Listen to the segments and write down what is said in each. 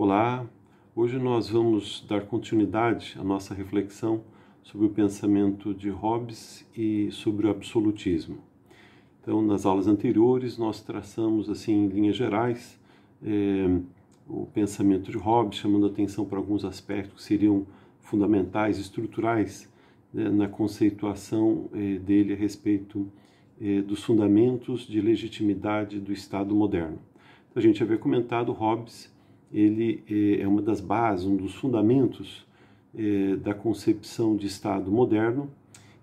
Olá, hoje nós vamos dar continuidade à nossa reflexão sobre o pensamento de Hobbes e sobre o absolutismo. Então, nas aulas anteriores, nós traçamos, assim, em linhas gerais, o pensamento de Hobbes, chamando atenção para alguns aspectos que seriam fundamentais, estruturais, na conceituação dele a respeito dos fundamentos de legitimidade do Estado moderno. Então, a gente havia comentado, Hobbes, ele é uma das bases, um dos fundamentos da concepção de Estado moderno,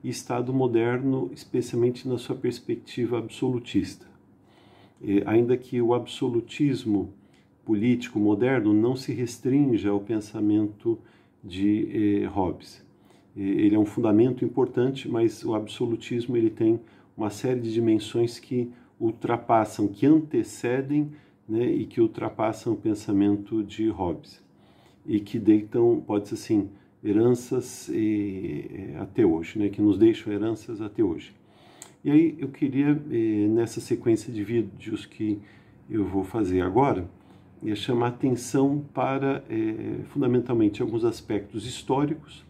e Estado moderno especialmente na sua perspectiva absolutista. Ainda que o absolutismo político moderno não se restrinja ao pensamento de Hobbes. Ele é um fundamento importante, mas o absolutismo ele tem uma série de dimensões que ultrapassam, que antecedem, e que ultrapassam o pensamento de Hobbes e que deitam, pode ser assim, heranças até hoje, que nos deixam heranças até hoje. E aí eu queria, nessa sequência de vídeos que eu vou fazer agora, chamar atenção para, fundamentalmente, alguns aspectos históricos,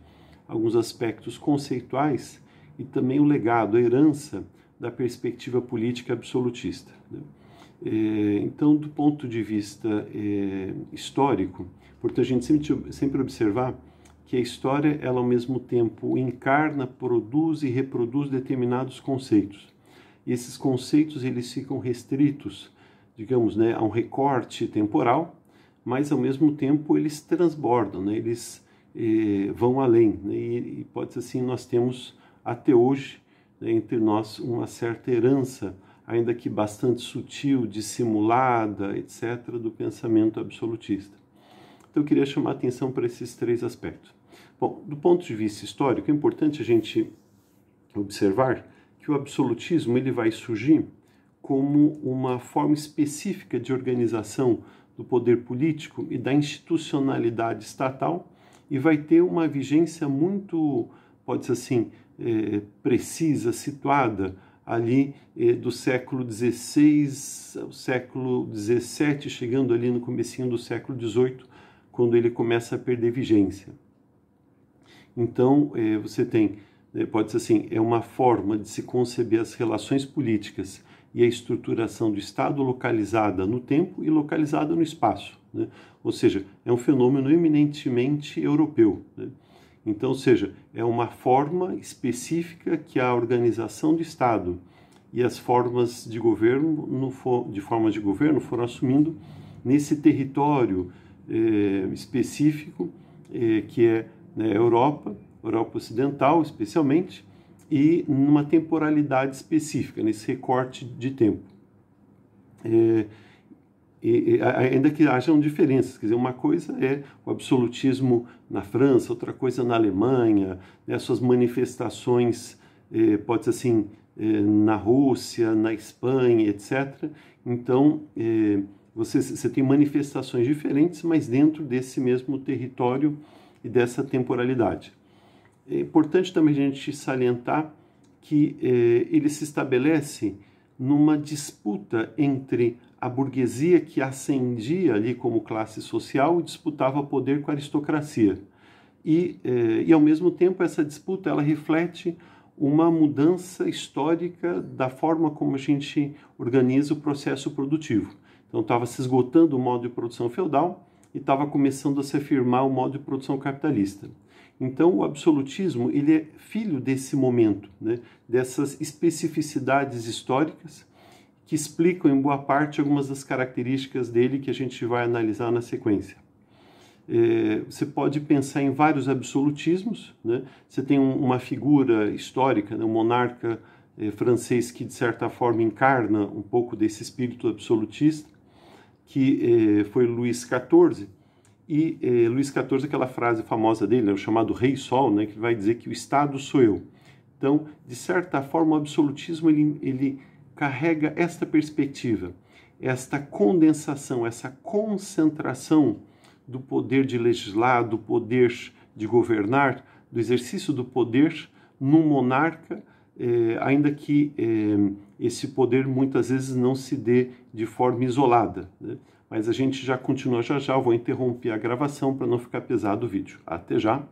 alguns aspectos conceituais e também o legado, a herança da perspectiva política absolutista. Então, do ponto de vista histórico, portanto, a gente sempre observar que a história, ela ao mesmo tempo encarna, produz e reproduz determinados conceitos. E esses conceitos, eles ficam restritos, digamos, a um recorte temporal, mas ao mesmo tempo eles transbordam, eles vão além. E pode ser assim, nós temos até hoje, entre nós, uma certa herança, ainda que bastante sutil, dissimulada, etc., do pensamento absolutista. Então eu queria chamar a atenção para esses três aspectos. Bom, do ponto de vista histórico, é importante a gente observar que o absolutismo ele vai surgir como uma forma específica de organização do poder político e da institucionalidade estatal e vai ter uma vigência muito, pode ser assim, precisa, situada ali do século XVI ao século XVII, chegando ali no comecinho do século XVIII, quando ele começa a perder vigência. Então, você tem, pode ser assim, é uma forma de se conceber as relações políticas e a estruturação do Estado localizada no tempo e localizada no espaço. Ou seja, é um fenômeno eminentemente europeu. Então, ou seja, é uma forma específica que a organização do Estado e as formas de governo, foram assumindo nesse território específico que é a Europa Ocidental especialmente, e numa temporalidade específica, nesse recorte de tempo. Ainda que hajam diferenças, quer dizer, uma coisa é o absolutismo na França, outra coisa na Alemanha, suas manifestações, pode ser assim, na Rússia, na Espanha, etc. Então, você tem manifestações diferentes, mas dentro desse mesmo território e dessa temporalidade. É importante também a gente salientar que ele se estabelece numa disputa entre a burguesia que ascendia ali como classe social e disputava poder com a aristocracia. E ao mesmo tempo, essa disputa ela reflete uma mudança histórica da forma como a gente organiza o processo produtivo. Então, estava se esgotando o modo de produção feudal e estava começando a se afirmar o modo de produção capitalista. Então, o absolutismo ele é filho desse momento, dessas especificidades históricas que explicam, em boa parte, algumas das características dele que a gente vai analisar na sequência. Você pode pensar em vários absolutismos. Você tem uma figura histórica, um monarca francês que, de certa forma, encarna um pouco desse espírito absolutista, que foi Luís XIV. E Luís XIV, aquela frase famosa dele, o chamado Rei Sol, que vai dizer que o Estado sou eu. Então, de certa forma, o absolutismo ele carrega esta perspectiva, esta condensação, essa concentração do poder de legislar, do poder de governar, do exercício do poder num monarca, ainda que esse poder muitas vezes não se dê de forma isolada, mas a gente já continua já já. Eu vou interromper a gravação para não ficar pesado o vídeo. Até já!